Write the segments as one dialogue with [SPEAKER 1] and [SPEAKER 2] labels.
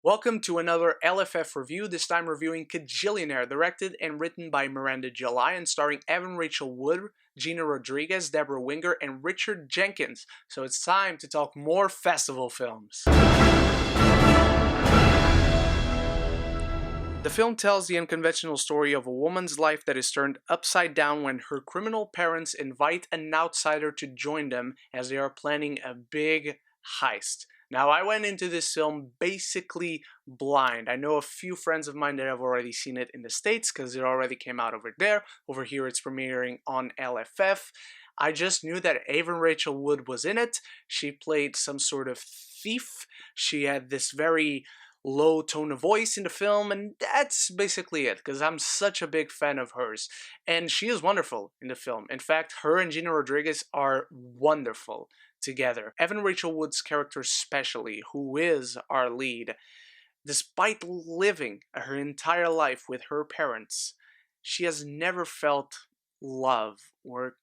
[SPEAKER 1] Welcome to another LFF review, this time reviewing Kajillionaire, directed and written by Miranda and starring Evan Rachel Wood, Gina Rodriguez, Debra Winger, and Richard Jenkins. So it's time to talk more festival films. The film tells the unconventional story of a woman's life that is turned upside down when her criminal parents invite an outsider to join them as they are planning a big heist. Now, I went into this film basically blind. I know a few friends of mine that have already seen it in the States because it already came out over there. Over here, it's premiering on LFF. I just knew that Evan Rachel Wood was in it. She played some sort of thief. She had this very low tone of voice in the film, and that's basically it, because I'm such a big fan of hers. And she is wonderful in the film. In fact, her and Gina Rodriguez are wonderful together. Evan Rachel Wood's character especially, who is our lead, despite living her entire life with her parents, she has never felt love or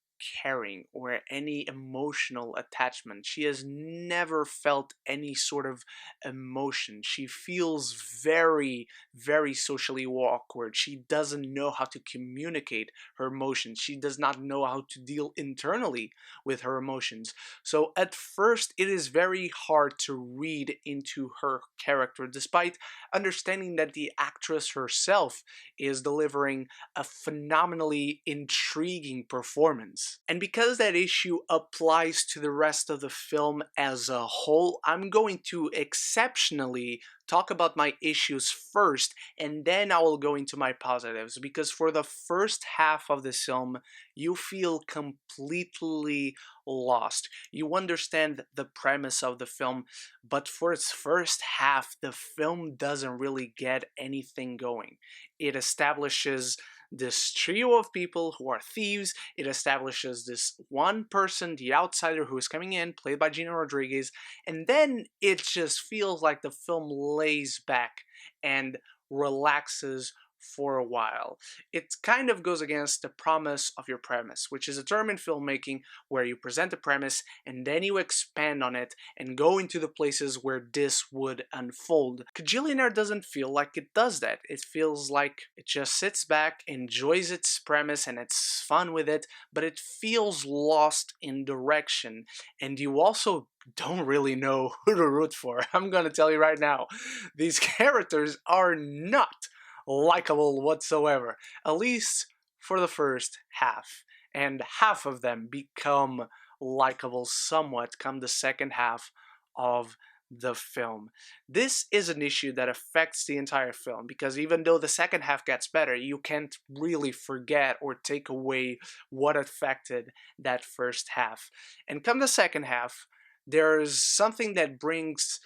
[SPEAKER 1] caring or any emotional attachment. She has never felt any sort of emotion. She feels very, very socially awkward. She doesn't know how to communicate her emotions. She does not know how to deal internally with her emotions. So at first, it is very hard to read into her character, despite understanding that the actress herself is delivering a phenomenally intriguing performance. And because that issue applies to the rest of the film as a whole, I'm going to exceptionally talk about my issues first, and then I will go into my positives, because for the first half of this film, you feel completely lost. You understand the premise of the film, but for its first half, the film doesn't really get anything going. It establishes this trio of people who are thieves. It establishes this one person, the outsider, who is coming in, played by Gina Rodriguez, and then it just feels like the film lays back and relaxes for a while. It kind of goes against the promise of your premise, which is a term in filmmaking where you present a premise and then you expand on it and go into the places where this would unfold. Kajillionaire doesn't feel like it does that. It feels like it just sits back, enjoys its premise, and it's fun with it, but it feels lost in direction, and you also don't really know who to root for. I'm gonna tell you right now, these characters are not likable whatsoever, at least for the first half, and half of them become likable somewhat come the second half of the film. This is an issue that affects the entire film, because even though the second half gets better, you can't really forget or take away what affected that first half. And come the second half, there's something that brings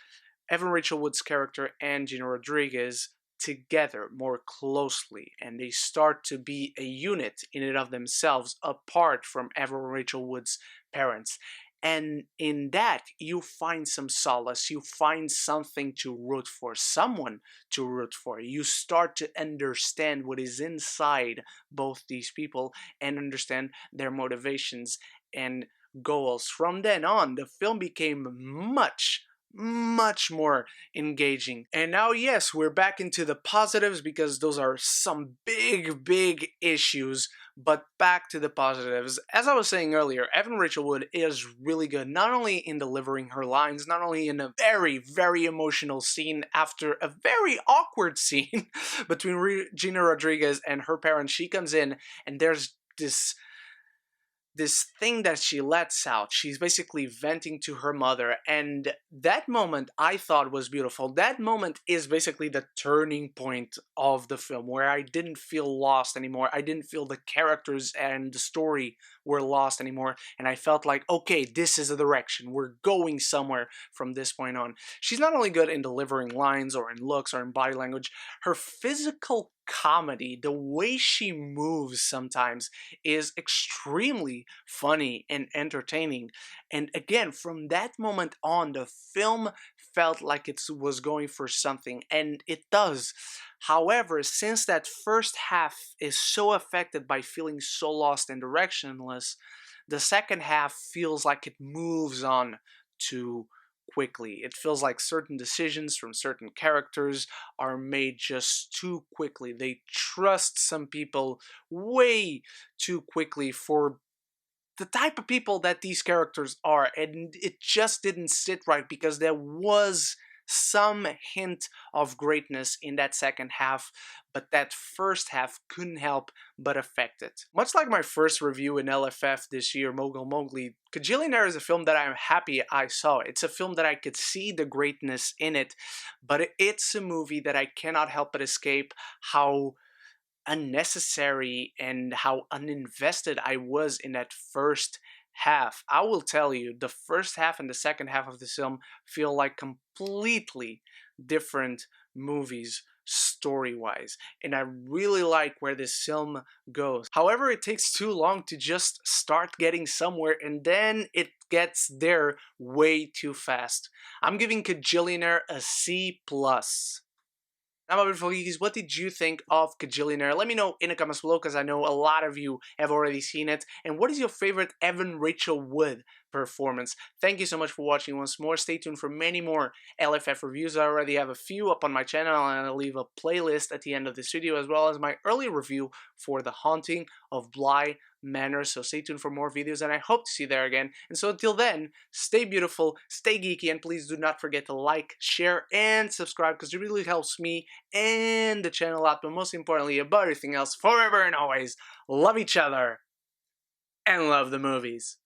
[SPEAKER 1] Evan Rachel Wood's character and Gina Rodriguez together more closely, and they start to be a unit in and of themselves, apart from Evan Rachel Wood's parents. And in that, you find some solace, you find something to root for, someone to root for. You start to understand what is inside both these people and understand their motivations and goals. From then on, the film became much more engaging. And now, yes, we're back into the positives, because those are some big issues, but back to the positives. As I was saying earlier, Evan Rachel Wood is really good, not only in delivering her lines, not only in a very emotional scene after a very awkward scene between Gina Rodriguez and her parents. She comes in and there's this thing that she lets out. She's basically venting to her mother, and that moment I thought was beautiful. That moment is basically the turning point of the film, where I didn't feel lost anymore. I didn't feel the characters and the story were lost anymore, and I felt like, okay, this is the direction. We're going somewhere from this point on. She's not only good in delivering lines or in looks or in body language, her physical comedy, the way she moves sometimes, is extremely funny and entertaining. And again, from that moment on, the film felt like it was going for something, and it does. However, since that first half is so affected by feeling so lost and directionless, the second half feels like it moves on to quickly. It feels like certain decisions from certain characters are made just too quickly. They trust some people way too quickly for the type of people that these characters are, and it just didn't sit right because there was some hint of greatness in that second half, but that first half couldn't help but affect it. Much like my first review in LFF this year, Mogul Mowgli, Kajillionaire is a film that I'm happy I saw. It's a film that I could see the greatness in it, but it's a movie that I cannot help but escape how unnecessary and how uninvested I was in that first half. I will tell you, the first half and the second half of the film feel like completely different movies story-wise, and I really like where this film goes. However, it takes too long to just start getting somewhere, and then it gets there way too fast. I'm giving Kajillionaire a C+. Now, my beautiful geekies, what did you think of Kajillionaire? Let me know in the comments below, because I know a lot of you have already seen it. And what is your favorite Evan Rachel Wood performance? Thank you so much for watching once more. Stay tuned for many more LFF reviews. I already have a few up on my channel, and I'll leave a playlist at the end of this video, as well as my early review for The Haunting of Bly Manor. So stay tuned for more videos, and I hope to see you there again. And so until then, stay beautiful, stay geeky, and please do not forget to like, share, and subscribe, because it really helps me and the channel out. But most importantly, above everything else, forever and always, love each other and love the movies.